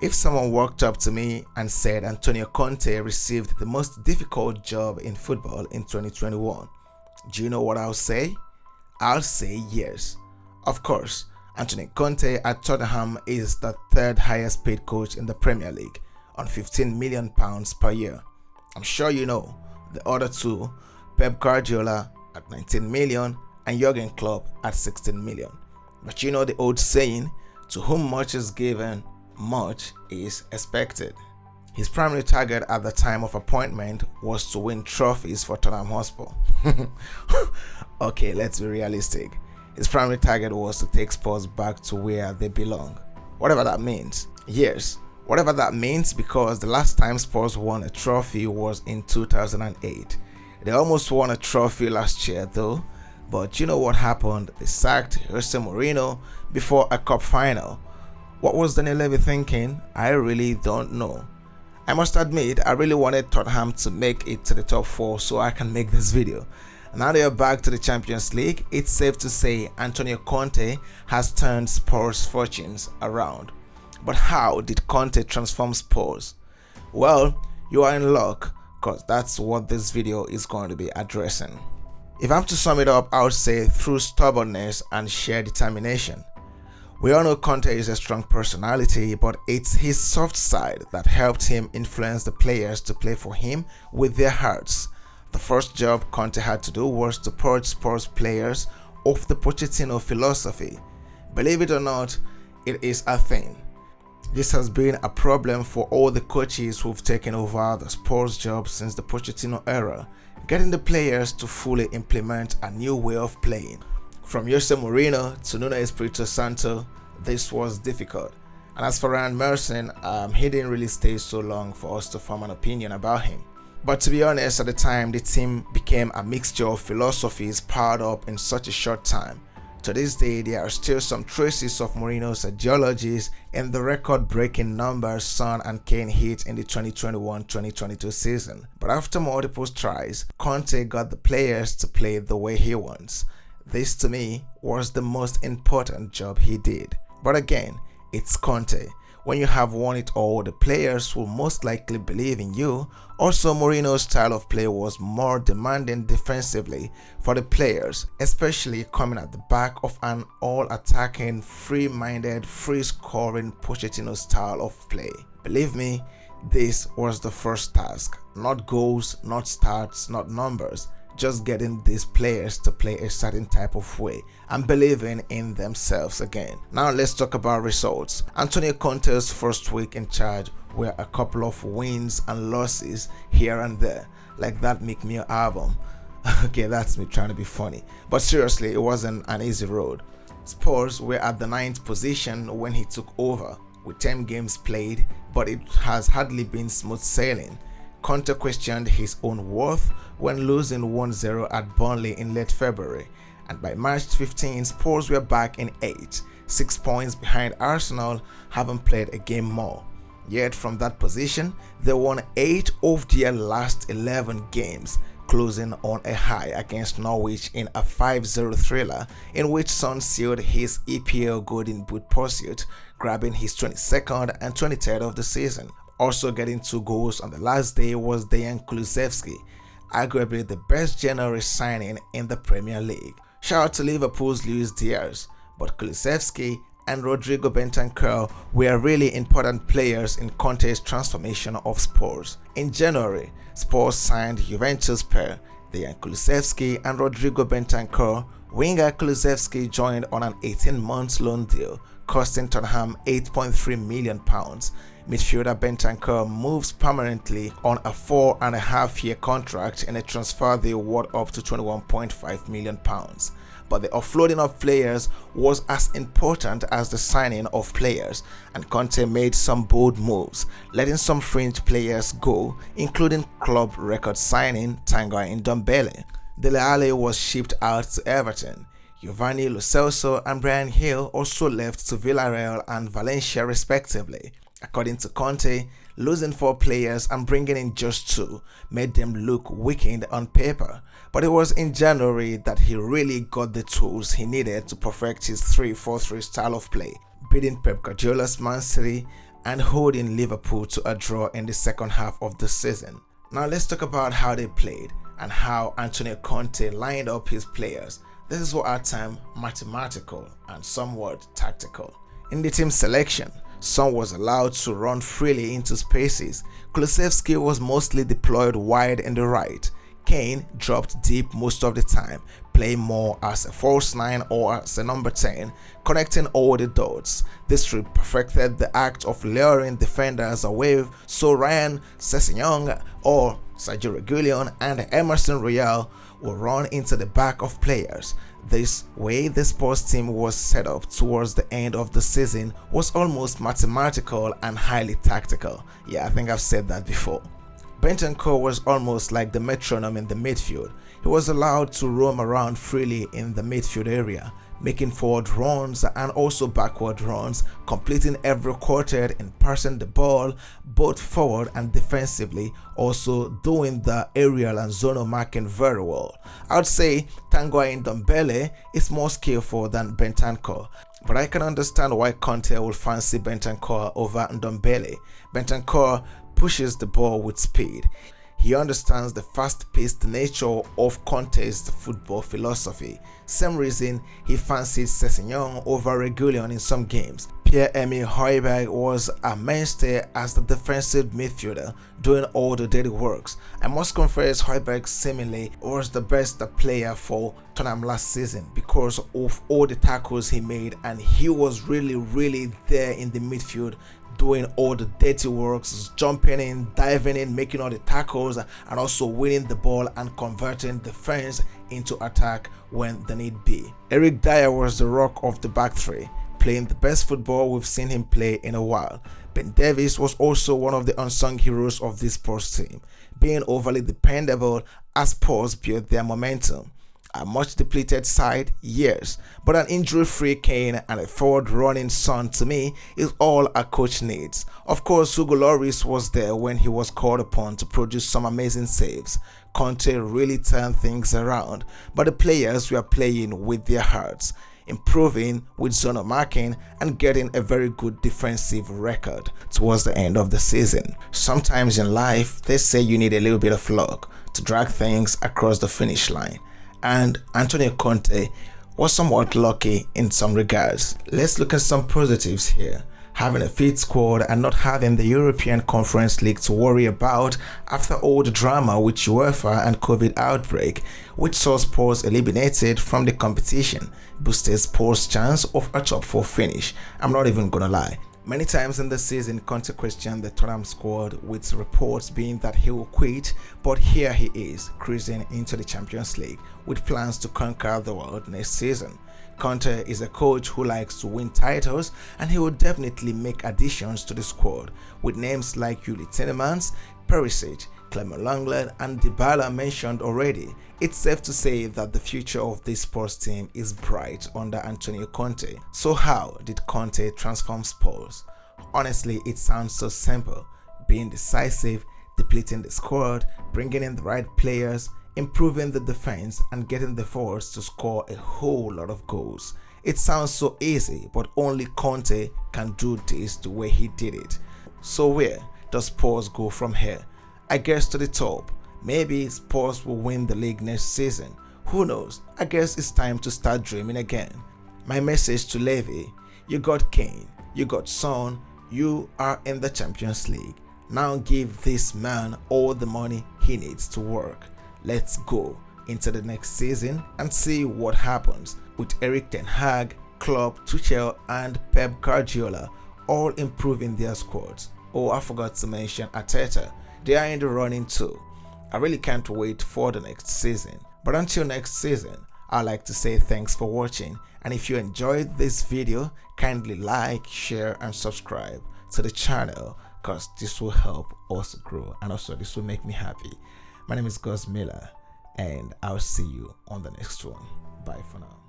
If someone walked up to me and said Antonio Conte received the most difficult job in football in 2021, do you know what I'll say? I'll say yes. Of course, Antonio Conte at Tottenham is the third highest paid coach in the Premier League on £15 million per year. I'm sure you know the other two, Pep Guardiola at 19 million and Jurgen Klopp at 16 million. But you know the old saying, to whom much is given, much is expected. His primary target at the time of appointment was to win trophies for Tottenham Hotspur. Okay, let's be realistic. His primary target was to take Spurs back to where they belong. Whatever that means. Yes, whatever that means, because the last time Spurs won a trophy was in 2008. They almost won a trophy last year though, but you know what happened? They sacked Jose Mourinho before a cup final. What was Daniel Levy thinking? I really don't know. I must admit, I really wanted Tottenham to make it to the top 4 so I can make this video. Now they are back to the Champions League, it's safe to say Antonio Conte has turned Spurs' fortunes around. But how did Conte transform Spurs? Well, you are in luck, because that's what this video is going to be addressing. If I'm to sum it up, I would say through stubbornness and sheer determination. We all know Conte is a strong personality, but it's his soft side that helped him influence the players to play for him with their hearts. The first job Conte had to do was to purge Spurs players of the Pochettino philosophy. Believe it or not, it is a thing. This has been a problem for all the coaches who've taken over the Spurs job since the Pochettino era, getting the players to fully implement a new way of playing. From Jose Mourinho to Nuno Espirito Santo, this was difficult. And as for Ryan Merson, he didn't really stay so long for us to form an opinion about him. But to be honest, at the time, the team became a mixture of philosophies piled up in such a short time. To this day, there are still some traces of Mourinho's ideologies in the record-breaking numbers Son and Kane hit in the 2021-2022 season. But after multiple tries, Conte got the players to play the way he wants. This to me was the most important job he did. But again, it's Conte. When you have won it all, the players will most likely believe in you. Also, Mourinho's style of play was more demanding defensively for the players, especially coming at the back of an all-attacking, free-minded, free-scoring Pochettino style of play. Believe me, this was the first task. Not goals, not stats, not numbers. Just getting these players to play a certain type of way and believing in themselves again. Now let's talk about results. Antonio Conte's first week in charge were a couple of wins and losses here and there, like that Meek Mill album. Okay, that's me trying to be funny, but seriously, it wasn't an easy road. Spurs were at the 9th position when he took over, with 10 games played, but it has hardly been smooth sailing. Conte questioned his own worth when losing 1-0 at Burnley in late February, and by March 15, Spurs were back in 8th, 6 points behind Arsenal, having played a game more. Yet from that position, they won 8 of their last 11 games, closing on a high against Norwich in a 5-0 thriller in which Son sealed his EPL Golden Boot pursuit, grabbing his 22nd and 23rd of the season. Also getting 2 goals on the last day was Dejan Kulusevski, arguably the best January signing in the Premier League. Shout out to Liverpool's Luis Diaz, but Kulusevski and Rodrigo Bentancur were really important players in Conte's transformation of Spurs. In January, Spurs signed Juventus pair Dejan Kulusevski and Rodrigo Bentancur. Winger Kulusevski joined on an 18-month loan deal, costing Tottenham £8.3 million. Midfielder Bentancur moves permanently on a 4.5-year contract in a transfer deal worth up to £21.5 million. But the offloading of players was as important as the signing of players, and Conte made some bold moves, letting some fringe players go, including club record signing Tanguy Ndombele. Dele Alli was shipped out to Everton. Giovanni Lo Celso and Bryan Hill also left to Villarreal and Valencia respectively. According to Conte, losing 4 players and bringing in just 2 made them look weakened on paper, but it was in January that he really got the tools he needed to perfect his 3-4-3 style of play, beating Pep Guardiola's Man City and holding Liverpool to a draw in the second half of the season. Now let's talk about how they played and how Antonio Conte lined up his players. This is what I term mathematical and somewhat tactical. In the team selection, Son was allowed to run freely into spaces. Kulusevski was mostly deployed wide in the right. Kane dropped deep most of the time, playing more as a false 9 or as a number 10, connecting all the dots. This perfected the act of luring defenders away, so Ryan Sessegnon or Sergio Reguilon and Emerson Royal will run into the back of players. This way the Spurs team was set up towards the end of the season was almost mathematical and highly tactical. Yeah, I think I've said that before. Bentancur was almost like the metronome in the midfield. He was allowed to roam around freely in the midfield area, making forward runs and also backward runs, completing every quartet in passing the ball both forward and defensively, also doing the aerial and zonal marking very well. I would say Tanguy Ndombele is more skillful than Bentancur, but I can understand why Conte will fancy Bentancur over Ndombele. Bentancur pushes the ball with speed. He understands the fast-paced nature of Conte's football philosophy. Same reason he fancied Sessegnon over Reguilon in some games. Pierre-Emile Højbjerg was a mainstay as the defensive midfielder, doing all the dirty works. I must confess Højbjerg seemingly was the best player for Tottenham last season because of all the tackles he made, and he was really there in the midfield, doing all the dirty works, jumping in, diving in, making all the tackles, and also winning the ball and converting defense into attack when the need be. Eric Dyer was the rock of the back three, playing the best football we've seen him play in a while. Ben Davies was also one of the unsung heroes of this Spurs team, being overly dependable as Spurs built their momentum. A much depleted side, yes, but an injury-free Kane and a forward-running Son to me is all a coach needs. Of course, Hugo Lloris was there when he was called upon to produce some amazing saves. Conte really turned things around, but the players were playing with their hearts, improving with zonal marking and getting a very good defensive record towards the end of the season. Sometimes in life, they say you need a little bit of luck to drag things across the finish line, and Antonio Conte was somewhat lucky in some regards. Let's look at some positives here. Having a fit squad and not having the European Conference League to worry about after all the drama with UEFA and COVID outbreak, which saw Spurs eliminated from the competition, boosted Spurs' chance of a top 4 finish. I'm not even gonna lie. Many times in the season, Conte questioned the Tottenham squad, with reports being that he will quit, but here he is, cruising into the Champions League with plans to conquer the world next season. Conte is a coach who likes to win titles, and he will definitely make additions to the squad, with names like Yuri Tielemans, Perisic, Clement Lenglet and Dybala mentioned already. It's safe to say that the future of this Spurs team is bright under Antonio Conte. So how did Conte transform Spurs? Honestly, it sounds so simple. Being decisive, depleting the squad, bringing in the right players, improving the defense and getting the forwards to score a whole lot of goals. It sounds so easy, but only Conte can do this the way he did it. So where does Spurs go from here? I guess to the top. Maybe Spurs will win the league next season. Who knows? I guess it's time to start dreaming again. My message to Levy: you got Kane, you got Son, you are in the Champions League. Now give this man all the money he needs to work. Let's go into the next season and see what happens with Erik ten Hag, Klopp, Tuchel and Pep Guardiola all improving their squads. Oh, I forgot to mention Arteta. They are in the running too. I really can't wait for the next season. But until next season, I'd like to say thanks for watching, and if you enjoyed this video, kindly like, share and subscribe to the channel, because this will help us grow and also this will make me happy. My name is Gauzemiller, and I'll see you on the next one. Bye for now.